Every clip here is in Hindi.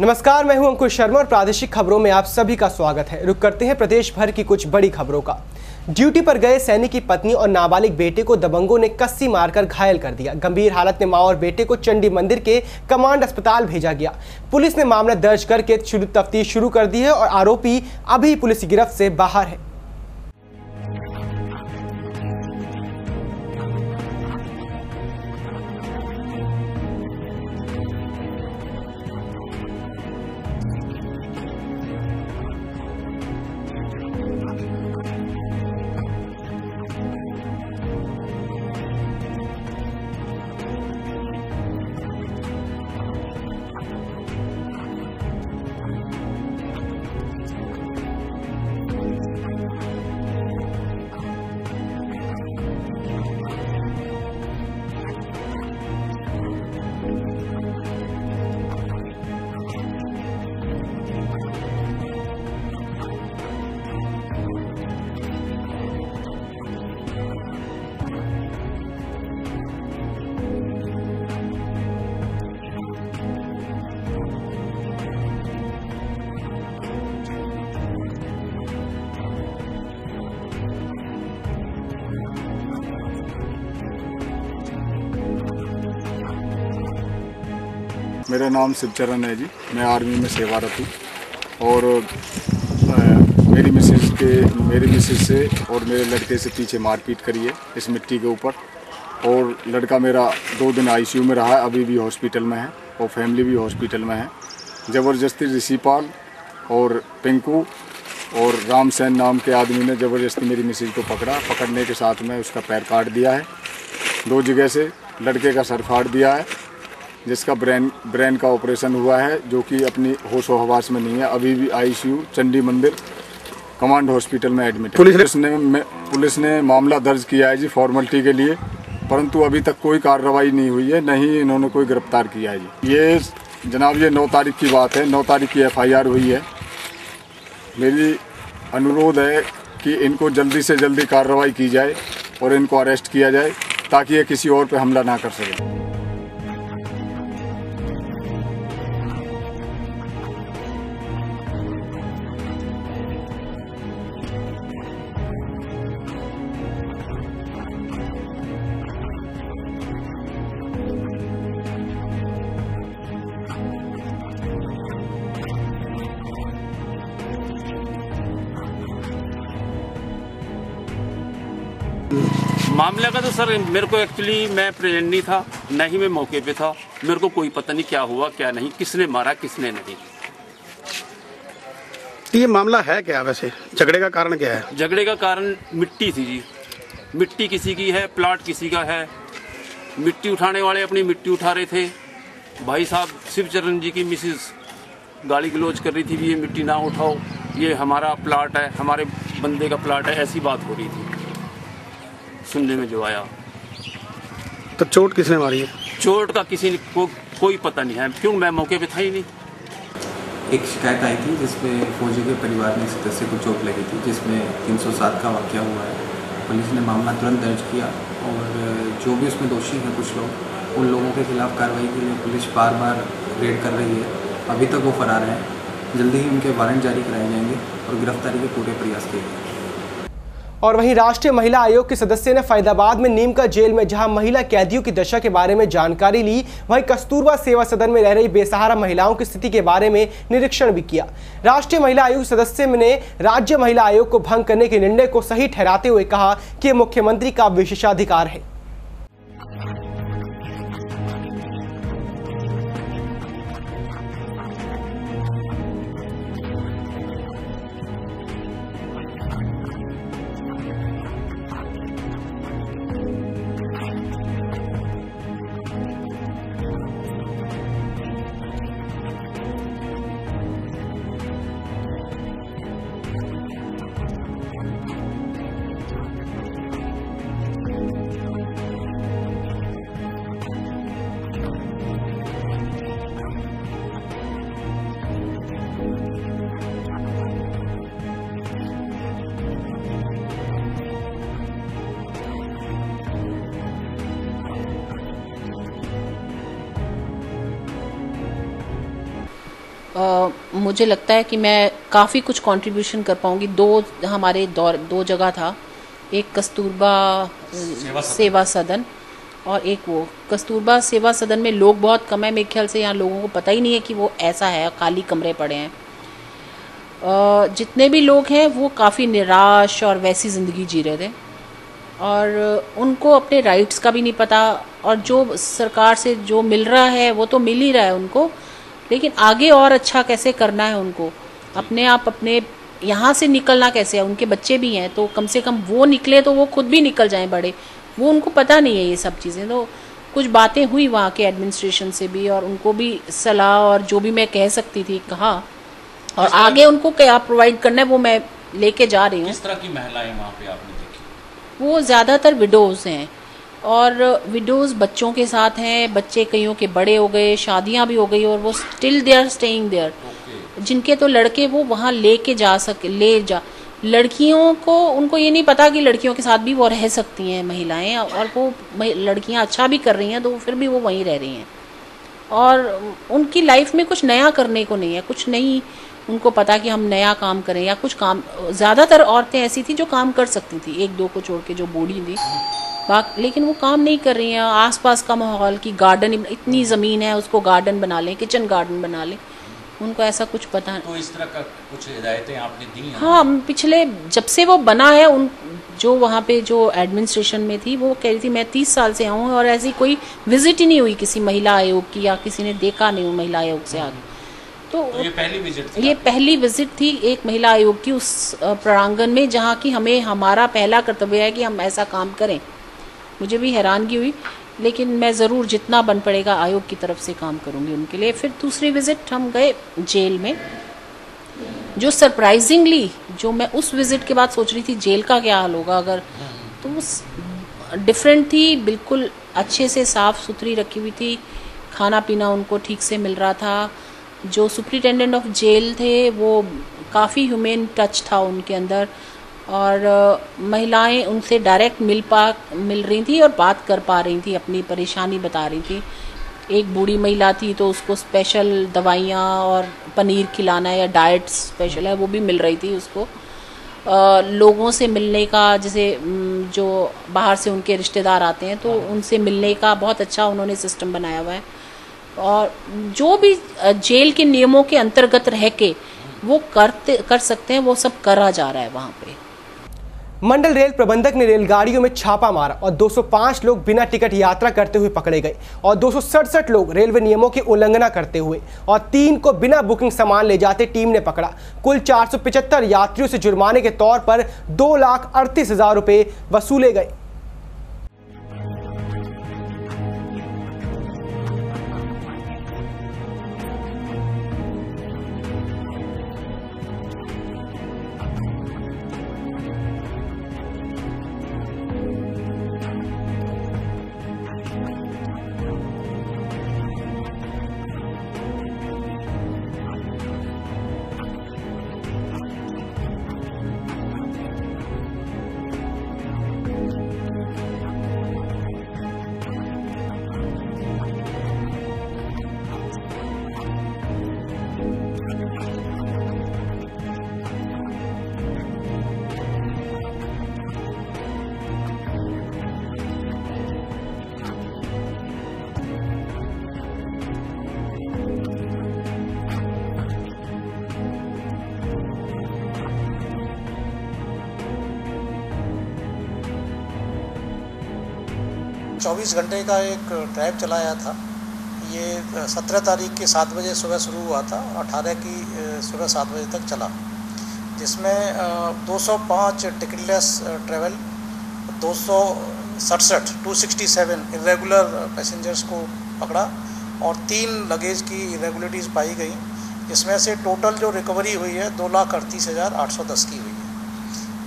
नमस्कार, मैं हूं अंकुश शर्मा और प्रादेशिक खबरों में आप सभी का स्वागत है। रुक करते हैं प्रदेश भर की कुछ बड़ी खबरों का। ड्यूटी पर गए सैनिक की पत्नी और नाबालिग बेटे को दबंगों ने कस्सी मारकर घायल कर दिया। गंभीर हालत में मां और बेटे को चंडी मंदिर के कमांड अस्पताल भेजा गया। पुलिस ने मामला दर्ज करके तफ्तीश शुरू कर दी है और आरोपी अभी पुलिस की गिरफ्त से बाहर है। मेरा नाम शिवचरण है जी। मैं आर्मी में सेवारत हूँ और मेरी मिसेज से और मेरे लड़के से पीछे मारपीट करी है इस मिट्टी के ऊपर। और लड़का मेरा 2 दिन आईसीयू में रहा है, अभी भी हॉस्पिटल में है और फैमिली भी हॉस्पिटल में है। ज़बरदस्ती ऋषिपाल और पिंकू और रामसेन नाम के आदमी ने ज़बरदस्ती मेरी मिसेज को पकड़ने के साथ में उसका पैर काट दिया है। 2 जगह से लड़के का सर फाड़ दिया है, जिसका ब्रेन का ऑपरेशन हुआ है, जो कि अपनी होश व हवास में नहीं है। अभी भी आईसीयू चंडी मंदिर कमांड हॉस्पिटल में एडमिट है। पुलिस ने मामला दर्ज किया है जी फॉर्मेलिटी के लिए, परंतु अभी तक कोई कार्रवाई नहीं हुई है, नहीं इन्होंने कोई गिरफ्तार किया है जी। ये जनाब ये 9 तारीख की बात है, 9 तारीख की FIR हुई है। मेरी अनुरोध है कि इनको जल्दी से जल्दी कार्रवाई की जाए और इनको अरेस्ट किया जाए ताकि ये किसी और पे हमला ना कर सके। मामले का तो सर मेरे को एक्चुअली मैं प्रेजेंट नहीं था, न ही मैं मौके पे था। मेरे को कोई पता नहीं क्या हुआ क्या नहीं, किसने मारा किसने नहीं। ये मामला है क्या वैसे? झगड़े का कारण क्या है? झगड़े का कारण मिट्टी थी जी। मिट्टी किसी की है, प्लाट किसी का है। मिट्टी उठाने वाले अपनी मिट्टी उठा रहे थे। भाई साहब शिवचरण जी की मिसेस गाली गलौज कर रही थी भी ये मिट्टी ना उठाओ, ये हमारा प्लाट है, हमारे बंदे का प्लाट है, ऐसी बात हो रही थी सुनने में जो आया। तो चोट किसने मारी है? चोट का किसी को कोई पता नहीं है, क्यों मैं मौके पे था ही नहीं। एक शिकायत आई थी जिसमें फौजी के परिवार में सदस्य को चोट लगी थी, जिसमें 307 का वाकया हुआ है। पुलिस ने मामला तुरंत दर्ज किया और जो भी उसमें दोषी हैं कुछ लोग, उन लोगों के खिलाफ कार्रवाई के लिए पुलिस बार बार रेड कर रही है। अभी तक वो फरार हैं। जल्दी ही उनके वारंट जारी कराए जाएंगे और गिरफ्तारी के पूरे प्रयास किए जाएंगे। और वहीं राष्ट्रीय महिला आयोग के सदस्य ने फरीदाबाद में नीमका जेल में जहां महिला कैदियों की दशा के बारे में जानकारी ली, वहीं कस्तूरबा सेवा सदन में रह रही बेसहारा महिलाओं की स्थिति के बारे में निरीक्षण भी किया। राष्ट्रीय महिला आयोग सदस्य ने राज्य महिला आयोग को भंग करने के निर्णय को सही ठहराते हुए कहा कि यह मुख्यमंत्री का विशेषाधिकार है। मुझे लगता है कि मैं काफ़ी कुछ कंट्रीब्यूशन कर पाऊँगी। दो जगह था, एक कस्तूरबा सेवा सदन और एक वो कस्तूरबा सेवा सदन में लोग बहुत कम है। मेरे ख्याल से यहाँ लोगों को पता ही नहीं है कि वो ऐसा है, खाली कमरे पड़े हैं। जितने भी लोग हैं वो काफ़ी निराश और वैसी ज़िंदगी जी रहे थे और उनको अपने राइट्स का भी नहीं पता, और जो सरकार से जो मिल रहा है वो तो मिल ही रहा है उनको, लेकिन आगे और अच्छा कैसे करना है उनको, अपने यहाँ से निकलना कैसे है। उनके बच्चे भी हैं तो कम से कम वो निकले तो वो खुद भी निकल जाएं बड़े, वो उनको पता नहीं है ये सब चीज़ें। तो कुछ बातें हुई वहाँ के एडमिनिस्ट्रेशन से भी और उनको भी सलाह और जो भी मैं कह सकती थी कहा, और आगे उनको क्या प्रोवाइड करना है वो मैं लेके जा रही हूँ। किस तरह की महिलाएं वहाँ पे आपने देखी? वो ज़्यादातर विडोज़ हैं और विडोज़ बच्चों के साथ हैं, बच्चे कईयों के बड़े हो गए, शादियाँ भी हो गई और वो still they are staying there. जिनके तो लड़के वो वहाँ लड़कियों को उनको ये नहीं पता कि लड़कियों के साथ भी वो रह सकती हैं महिलाएं, और वो लड़कियां अच्छा भी कर रही हैं तो फिर भी वो वहीं रह रही हैं और उनकी लाइफ में कुछ नया करने को नहीं है, कुछ नहीं उनको पता कि हम नया काम करें या कुछ काम। ज़्यादातर औरतें ऐसी थी जो काम कर सकती थी, एक दो को छोड़ के जो बूढ़ी थी, लेकिन वो काम नहीं कर रही हैं। आसपास का माहौल की गार्डन, इतनी ज़मीन है उसको गार्डन बना लें, किचन गार्डन बना लें, उनको ऐसा कुछ पता नहीं। तो इस तरह का कुछ हिदायतें आपने दी हैं? हाँ, पिछले जब से वो बना है जो वहाँ पे जो एडमिनिस्ट्रेशन में थी वो कह रही थी मैं 30 साल से आऊँ और ऐसी कोई विजिट ही नहीं हुई किसी महिला आयोग की या किसी ने देखा नहीं महिला आयोग से आगे। तो ये पहली विजिट थी? ये पहली विजिट थी एक महिला आयोग की उस प्रांगण में जहाँ की हमारा पहला कर्तव्य है कि हम ऐसा काम करें। मुझे भी हैरानगी हुई, लेकिन मैं ज़रूर जितना बन पड़ेगा आयोग की तरफ से काम करूँगी उनके लिए। फिर दूसरी विज़िट हम गए जेल में, जो सरप्राइजिंगली जो मैं उस विज़िट के बाद सोच रही थी जेल का क्या हाल होगा अगर, तो वो डिफरेंट थी, बिल्कुल अच्छे से साफ़ सुथरी रखी हुई थी, खाना पीना उनको ठीक से मिल रहा था। जो सुपरिटेंडेंट ऑफ जेल थे वो काफ़ी ह्यूमन टच था उनके अंदर, और महिलाएं उनसे डायरेक्ट मिल रही थी और बात कर पा रही थी, अपनी परेशानी बता रही थी। एक बूढ़ी महिला थी तो उसको स्पेशल दवाइयाँ और पनीर खिलाना या डाइट स्पेशल है वो भी मिल रही थी उसको। लोगों से मिलने का, जैसे जो बाहर से उनके रिश्तेदार आते हैं तो उनसे मिलने का बहुत अच्छा उन्होंने सिस्टम बनाया हुआ है, और जो भी जेल के नियमों के अंतर्गत रह के वो कर सकते हैं वो सब करा जा रहा है वहाँ पे। मंडल रेल प्रबंधक ने रेलगाड़ियों में छापा मारा और 205 लोग बिना टिकट यात्रा करते हुए पकड़े गए और 267 लोग रेलवे नियमों की उल्लंघना करते हुए और 3 को बिना बुकिंग सामान ले जाते टीम ने पकड़ा। कुल 475 यात्रियों से जुर्माने के तौर पर 2,38,000 रुपये वसूले गए। चौबीस घंटे का एक ड्राइव चलाया था। ये 17 तारीख की 7 बजे सुबह शुरू हुआ था और 18 की सुबह 7 बजे तक चला, जिसमें 205 टिकटलेस ट्रैवल, 267 इरेगुलर पैसेंजर्स को पकड़ा और 3 लगेज की इरेगुलरिटीज़ पाई गई, जिसमें से टोटल जो रिकवरी हुई है 2,38,810 की हुई है।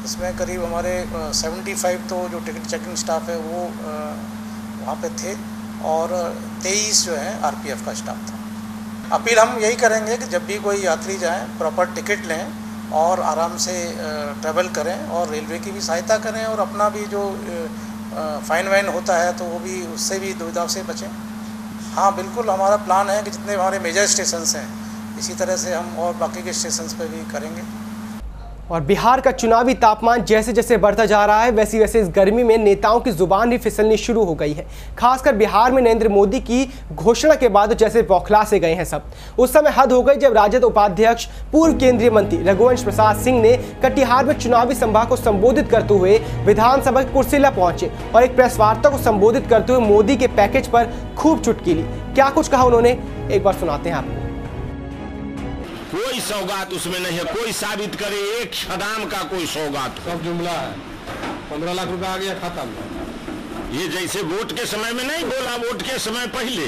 इसमें करीब हमारे 75 तो जो टिकट चेकिंग स्टाफ है वो वहाँ पे थे और 23 जो है आरपीएफ का स्टाफ था। अपील हम यही करेंगे कि जब भी कोई यात्री जाएं प्रॉपर टिकट लें और आराम से ट्रैवल करें और रेलवे की भी सहायता करें और अपना भी जो फ़ाइन वाइन होता है तो वो भी उससे भी दुविधा से बचें। हाँ बिल्कुल, हमारा प्लान है कि जितने हमारे मेजर स्टेशंस हैं इसी तरह से हम और बाकी के स्टेशंस पे भी करेंगे। और बिहार का चुनावी तापमान जैसे जैसे बढ़ता जा रहा है वैसे वैसे इस गर्मी में नेताओं की जुबान भी फिसलनी शुरू हो गई है। खासकर बिहार में नरेंद्र मोदी की घोषणा के बाद जैसे बौखला से गए हैं सब। उस समय हद हो गई जब राजद उपाध्यक्ष पूर्व केंद्रीय मंत्री रघुवंश प्रसाद सिंह ने कटिहार में चुनावी सभा को संबोधित करते हुए विधानसभा के कुर्सिला पहुंचे और एक प्रेस वार्ता को संबोधित करते हुए मोदी के पैकेज पर खूब चुटकी ली। क्या कुछ कहा उन्होंने, एक बार सुनाते हैं आपको। कोई सौगात उसमें नहीं है, कोई साबित करे एक छदाम का कोई सौगात। सब जुमला है। 15 लाख रुपया आ गया खाता में। ये जैसे वोट के समय में नहीं बोला, वोट के समय पहले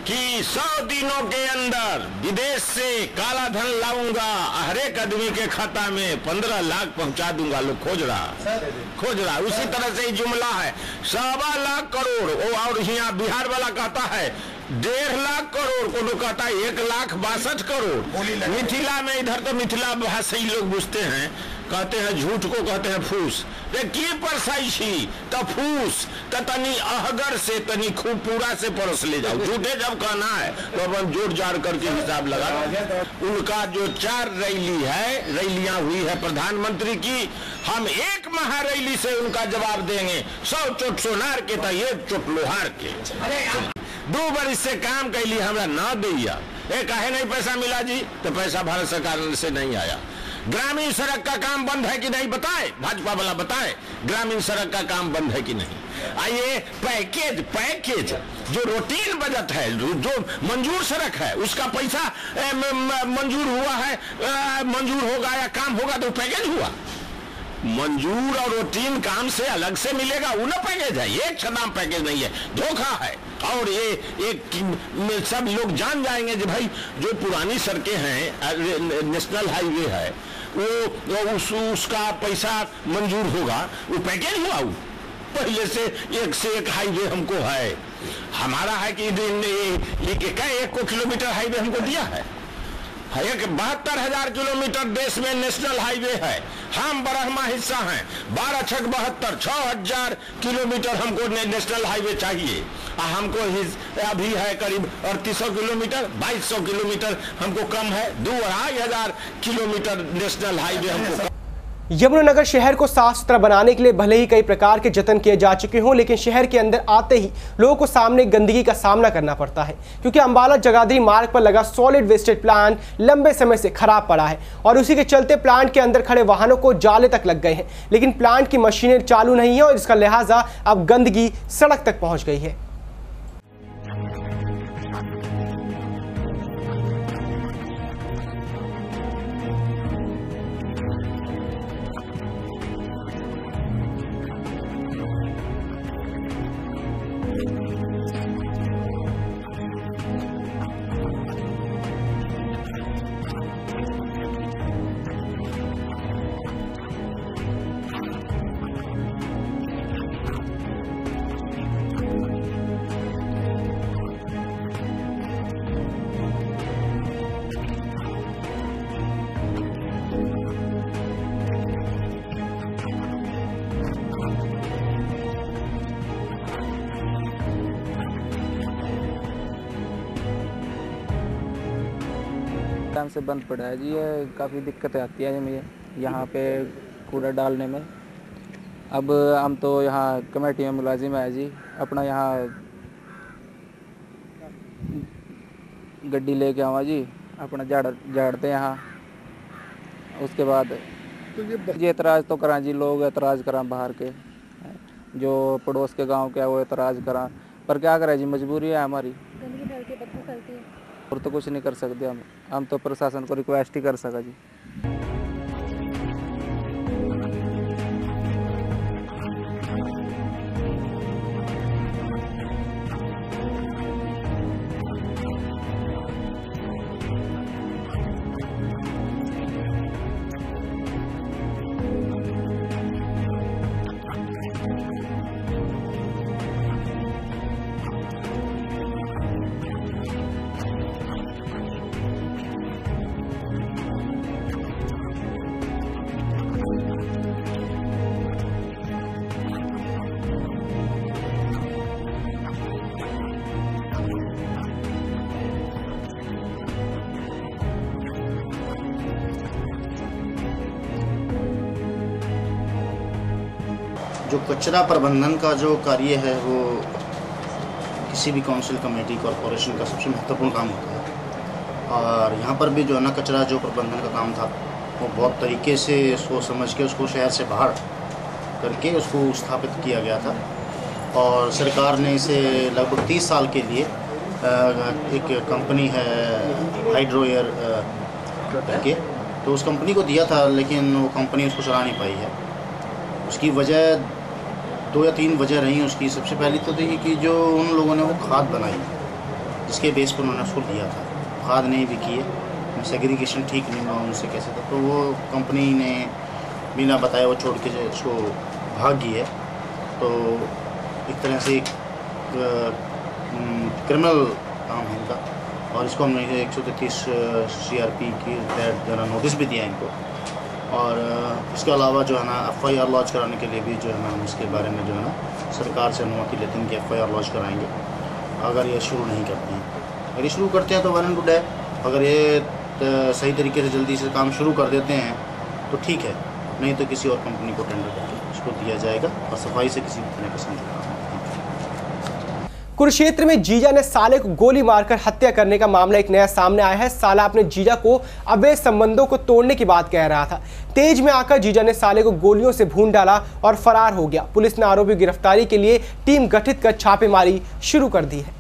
कि 100 दिनों के अंदर विदेश से काला धन लाऊंगा, हर एक आदमी के खाता में 15 लाख पहुंचा दूंगा। लोग खोज रहा उसी तरह से ही जुमला है। 1.25 लाख करोड़ और यहाँ बिहार वाला कहता है 1.5 लाख करोड़, को कहता है 1,62,62 करोड़। मिथिला में इधर तो मिथिला भाषा ही लोग बुझते हैं, कहते हैं झूठ को कहते हैं फूस। की परसाई छी तो फूस तो तनी अहगर से तनी खूब पूरा से परस ले जाओ। झूठे जब कहना है तो अपन जोड़ जाड़ करके हिसाब लगा। उनका जो 4 रैलियां हुई है प्रधानमंत्री की, हम एक महारैली से उनका जवाब देंगे। 100 चोट सोनार के तो 1 चोट लोहार के। 2 बरिस से काम कैली हमरा ना दैया, काहे नहीं पैसा मिला जी? तो पैसा भारत सरकार से नहीं आया। ग्रामीण सड़क का काम बंद है कि नहीं बताए, भाजपा वाला बताए। ग्रामीण सड़क का काम बंद है कि नहीं? आइए पैकेज जो रूटीन बजट है, जो मंजूर सड़क है उसका पैसा मंजूर हुआ है, मंजूर होगा या काम होगा तो पैकेज हुआ। मंजूर और रूटीन काम से अलग से मिलेगा, वो ना पैकेज है। एक छदाम पैकेज नहीं है, धोखा है। और ये एक सब लोग जान जाएंगे कि भाई जो पुरानी सड़कें हैं, नेशनल हाईवे है, वो उसका पैसा मंजूर होगा, वो पैकेज हुआ। वो पहले से एक हाईवे हमको है, हमारा है कि 1 किलोमीटर हाईवे हमको दिया है। 72,000 किलोमीटर देश में नेशनल हाईवे है, हम 12वां हिस्सा हैं। 12 छक 72, 6,000 किलोमीटर हमको नेशनल हाईवे चाहिए। हमको अभी है करीब 3800 किलोमीटर, 2200 किलोमीटर हमको कम है। 2,500 किलोमीटर नेशनल हाईवे हमको। यमुनानगर शहर को साफ सुथरा बनाने के लिए भले ही कई प्रकार के जतन किए जा चुके हों, लेकिन शहर के अंदर आते ही लोगों को सामने गंदगी का सामना करना पड़ता है, क्योंकि अंबाला जगाधरी मार्ग पर लगा सॉलिड वेस्टेज प्लांट लंबे समय से खराब पड़ा है और उसी के चलते प्लांट के अंदर खड़े वाहनों को जाले तक लग गए हैं, लेकिन प्लांट की मशीनें चालू नहीं है और इसका लिहाजा अब गंदगी सड़क तक पहुंच गई है। टाइम से बंद पड़ा है जी, ये काफ़ी दिक्कतें आती है मुझे यहाँ पे कूड़ा डालने में। अब हम तो यहाँ कमेटी में मुलाजिम है जी, अपना यहाँ गड्डी लेके आवा जी, अपना झाड़ते यहाँ। उसके बाद ये एतराज़ तो करा जी, लोग एतराज़ करा, बाहर के जो पड़ोस के गांव के है वो एतराज़ करा, पर क्या करें जी, मजबूरी है हमारी। और तो कुछ नहीं कर सकते हम तो प्रशासन को रिक्वेस्ट ही कर सका जी। जो कचरा प्रबंधन का जो कार्य है वो किसी भी काउंसिल कमेटी कॉरपोरेशन का सबसे महत्वपूर्ण काम होता है। और यहाँ पर भी जो है ना कचरा जो प्रबंधन का काम था वो बहुत तरीके से सोच समझ के उसको शहर से बाहर करके उसको स्थापित किया गया था। और सरकार ने इसे लगभग 30 साल के लिए एक कंपनी है हाइड्रो एयर करके, तो उस कंपनी को दिया था, लेकिन वो कंपनी उसको चला नहीं पाई है। उसकी वजह 2 या 3 वजह रही उसकी। सबसे पहली तो देखिए कि जो उन लोगों ने वो खाद बनाई जिसके बेस पर उन्होंने उसको दिया था, खाद नहीं बिकी है, सेग्रीगेशन ठीक नहीं हुआ उनसे कैसे था, तो वो कंपनी ने बिना बताए वो छोड़ के उसको भाग गई है। तो एक तरह से क्रिमिनल काम है इनका, और इसको हमने 133 CRP की तहत जो है नोटिस भी दिया इनको। और इसके अलावा जो है ना FIR लॉन्च कराने के लिए भी जो है ना हम इसके बारे में जो है ना सरकार से अनुमति लेते हैं कि FIR लॉन्च कराएंगे अगर ये शुरू नहीं करते हैं। अगर ये शुरू करते हैं तो वन एंड गुड है, अगर ये सही तरीके से जल्दी से काम शुरू कर देते हैं तो ठीक है, नहीं तो किसी और कंपनी को टेंडर करके उसको दिया जाएगा और सफाई से किसी भी तरह का समझौता। कुरुक्षेत्र में जीजा ने साले को गोली मारकर हत्या करने का मामला एक नया सामने आया है। साला अपने जीजा को अवैध संबंधों को तोड़ने की बात कह रहा था। तेज में आकर जीजा ने साले को गोलियों से भून डाला और फरार हो गया। पुलिस ने आरोपी की गिरफ्तारी के लिए टीम गठित कर छापेमारी शुरू कर दी है।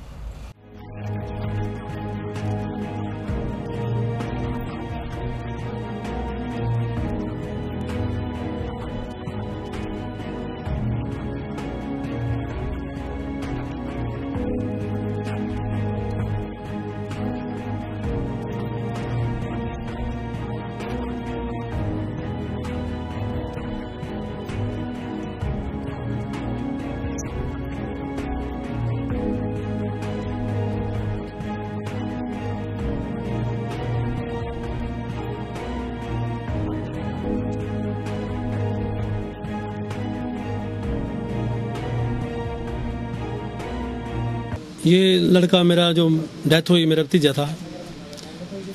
ये लड़का मेरा जो डेथ हुई मेरा भतीजा था,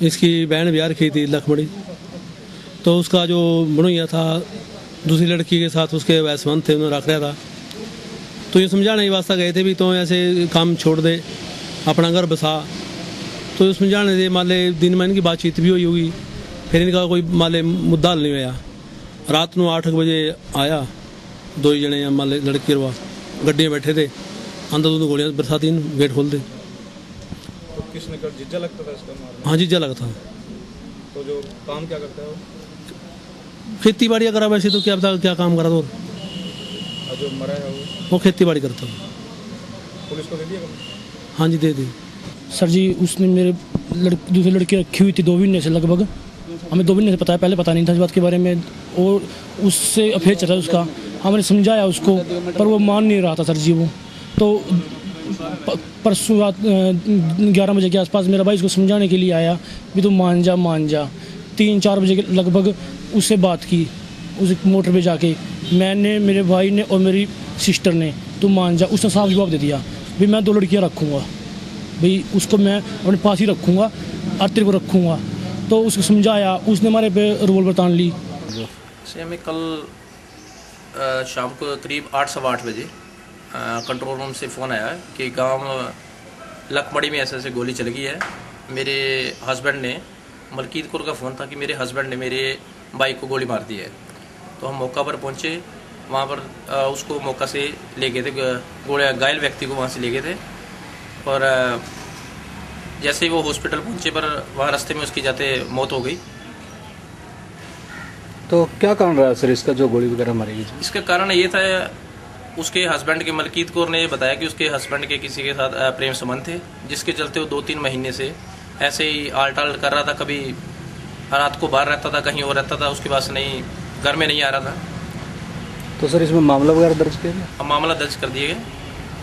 इसकी बहन ब्याह रखी थी लखमड़ी, तो उसका जो बनोइया था दूसरी लड़की के साथ उसके वैसवंत थे, उन्होंने रख रहा था। तो ये समझाने की वास्ता गए थे भी तो ऐसे काम छोड़ दे, अपना घर बसा। तो समझाने दे माले दिन में इनकी बातचीत भी हुई होगी, फिर इनका कोई माले मुद्दा हल नहीं होया। रात को 8 बजे आया 2 जने माले लड़की रवा गड्डी में बैठे थे, अंदर दोनों गोलियां बरसाती गेट खोल दे। तो किसने कर जीजा लगता था इसका मारना? हाँ जीजा लगता। तो जो काम क्या करता है वो? खेती बाड़ी करा, वैसे तो क्या बता क्या काम करा। तो जो मरा है वो खेती बाड़ी करता। पुलिस को दे दिया? हाँ जी दे दी। सर जी उसने मेरे दूसरी लड़की रखी हुई थी 2 महीने से लगभग। हमें 2 महीने से पता है, पहले पता नहीं था इस बात के बारे में, और उससे अफेयर चल रहा उसका। हमने समझाया उसको पर वो मान नहीं रहा था सर जी। वो तो परसों रात 11 बजे के आसपास मेरा भाई उसको समझाने के लिए आया भी तो मान जा। 3-4 बजे के लगभग उससे बात की उस मोटर पे जाके, मैंने, मेरे भाई ने और मेरी सिस्टर ने, तो मान जा। उसने साफ जवाब दे दिया भी मैं 2 लड़कियां रखूँगा, भाई उसको मैं अपने पास ही रखूँगा और तेरे को रखूँगा। तो उसको समझाया, उसने हमारे पे रिवॉल्वर तान ली। से हमें कल शाम को करीब 8-8:15 बजे कंट्रोल रूम से फ़ोन आया कि गांव लखमड़ी में ऐसे गोली चल गई है। मेरे हस्बैंड ने, मलकीत कौर का फ़ोन था कि मेरे हस्बैंड ने मेरे भाई को गोली मार दी है। तो हम मौका पर पहुंचे, वहां पर उसको मौका से ले गए थे, गोली घायल व्यक्ति को वहां से ले गए थे। और जैसे ही वो हॉस्पिटल पहुंचे पर वहाँ रास्ते में उसकी जाते मौत हो गई। तो क्या कारण रहा सर इसका जो गोली वगैरह मारी गई? इसका कारण ये था, उसके हस्बैंड के, मलकीत कौर ने ये बताया कि उसके हस्बैंड के किसी के साथ प्रेम संबंध थे, जिसके चलते वो 2-3 महीने से ऐसे ही आल-टाल कर रहा था। कभी रात को बाहर रहता था, कहीं और रहता था, उसके पास नहीं, घर में नहीं आ रहा था। तो सर इसमें मामला वगैरह दर्ज किया गया? अब मामला दर्ज कर दिए गए।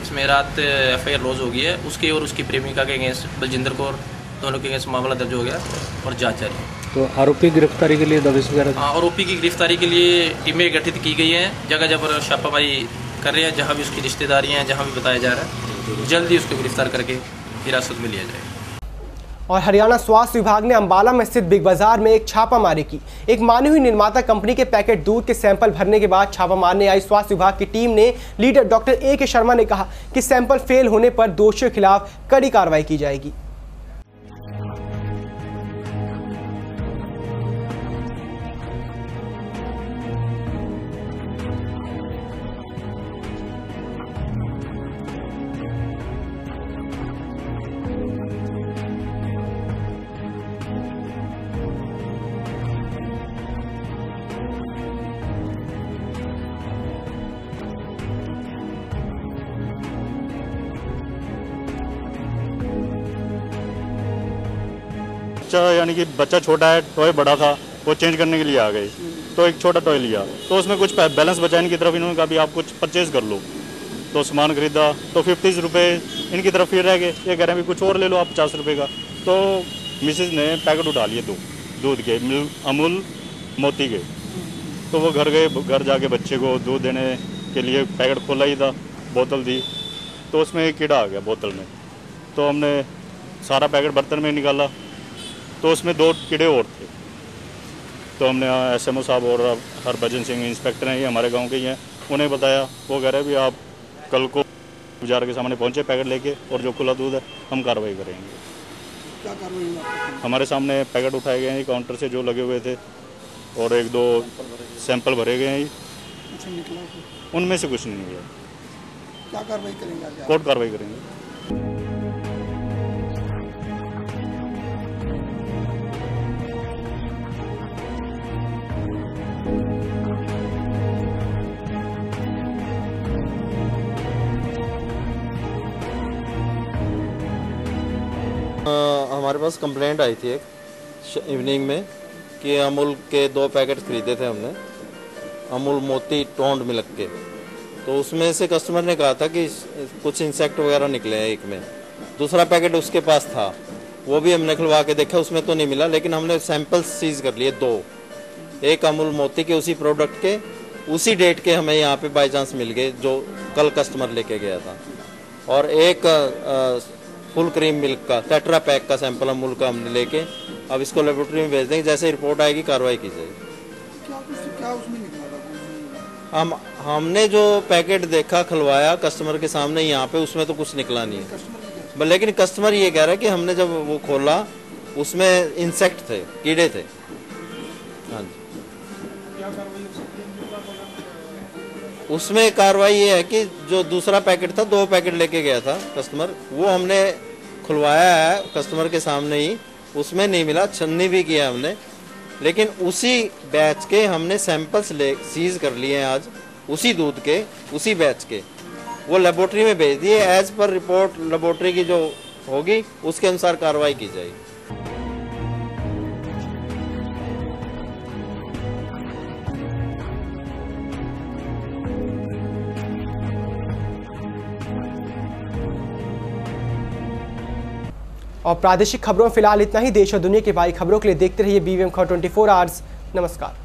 इसमें रात FIR लॉज हो गई है। उसके और उसकी प्रेमिका के अगेंस्ट, बलजिंदर कौर, दोनों के अगेंस्ट मामला दर्ज हो गया और जाँच जारी है। तो आरोपी गिरफ्तारी के लिए दबिश वगैरह? आरोपी की गिरफ्तारी के लिए टीमें गठित की गई हैं, जगह जगह पर छापामारी कर रहे हैं। जहाँ भी उसकी रिश्तेदारियाँ हैं, जहाँ भी बताया जा रहा है, जल्दी उसको गिरफ्तार करके हिरासत में लिया जाएगा। और हरियाणा स्वास्थ्य विभाग ने अंबाला में स्थित बिग बाजार में एक छापामारी की। एक मानी हुई निर्माता कंपनी के पैकेट दूध के सैंपल भरने के बाद छापा मारने आई स्वास्थ्य विभाग की टीम ने लीडर डॉक्टर A.K. शर्मा ने कहा कि सैंपल फेल होने पर दोषियों के खिलाफ कड़ी कार्रवाई की जाएगी। यानी कि बच्चा छोटा है, टॉय बड़ा था, वो चेंज करने के लिए आ गए तो एक छोटा टॉय लिया तो उसमें कुछ बैलेंस बचा। इनकी तरफ इन्होंने कहा भी आप कुछ परचेज कर लो, तो सामान खरीदा तो 50 रुपये इनकी तरफ फिर रह गए। ये कह रहे हैं भी कुछ और ले लो आप 50 रुपये का। तो मिसेज ने पैकेट उठा लिए दो दूध के, अमूल मोती के। तो वो घर गए, घर जाके बच्चे को दूध देने के लिए पैकेट खोला ही था, बोतल थी, तो उसमें एक कीड़ा आ गया बोतल में। तो हमने सारा पैकेट बर्तन में निकाला तो उसमें 2 कीड़े और थे। तो हमने SMO साहब और हरभजन सिंह इंस्पेक्टर हैं, ये हमारे गांव के ही हैं, उन्हें बताया। वो कह रहे हैं भी आप कल को बाजार के सामने पहुंचे पैकेट लेके, और जो खुला दूध है हम कार्रवाई करेंगे। क्या कार्रवाई? हमारे सामने पैकेट उठाए गए हैं काउंटर से जो लगे हुए थे, और 1-2 सैंपल भरे गए हैं। कुछ निकला? उनमें से कुछ नहीं निकला। क्या कार्रवाई करेंगे? कोर्ट कार्रवाई करेंगे। हमारे पास कंप्लेंट आई थी एक इवनिंग में कि अमूल के 2 पैकेट खरीदे थे हमने, अमूल मोती टोंड मिल्क के। तो उसमें से कस्टमर ने कहा था कि कुछ इंसेक्ट वगैरह निकले हैं एक में। दूसरा पैकेट उसके पास था, वो भी हमने खुलवा के देखा, उसमें तो नहीं मिला, लेकिन हमने सैंपल सीज कर लिए 2। एक अमूल मोती के उसी प्रोडक्ट के उसी डेट के हमें यहाँ पे बाई चांस मिल गए, जो कल कस्टमर लेके गया था। और एक फुल क्रीम मिल्क का टेट्रा पैक का सैंपल अमूल का हमने लेके अब इसको लेबोरेटरी में भेज देंगे। जैसे रिपोर्ट आएगी कार्रवाई की जाएगी। क्या उसमें निकला था? हमने जो पैकेट देखा खुलवाया कस्टमर के सामने यहाँ पे, उसमें तो कुछ निकला नहीं है। लेकिन कस्टमर ये कह रहा है कि हमने जब वो खोला उसमें इंसेक्ट थे, कीड़े थे। हाँ जी, उसमें कार्रवाई ये है कि जो दूसरा पैकेट था, 2 पैकेट लेके गया था कस्टमर, वो हमने खुलवाया है कस्टमर के सामने ही, उसमें नहीं मिला, छन्नी भी किया हमने। लेकिन उसी बैच के हमने सैंपल्स सीज कर लिए हैं आज, उसी दूध के उसी बैच के, वो लेबोरेटरी में भेज दिए। एज पर रिपोर्ट लेबोरेटरी की जो होगी उसके अनुसार कार्रवाई की जाएगी। और प्रादेशिक खबरों में फिलहाल इतना ही। देश और दुनिया की बड़ी खबरों के लिए देखते रहिए BVM खबर 24 आवर्स। नमस्कार।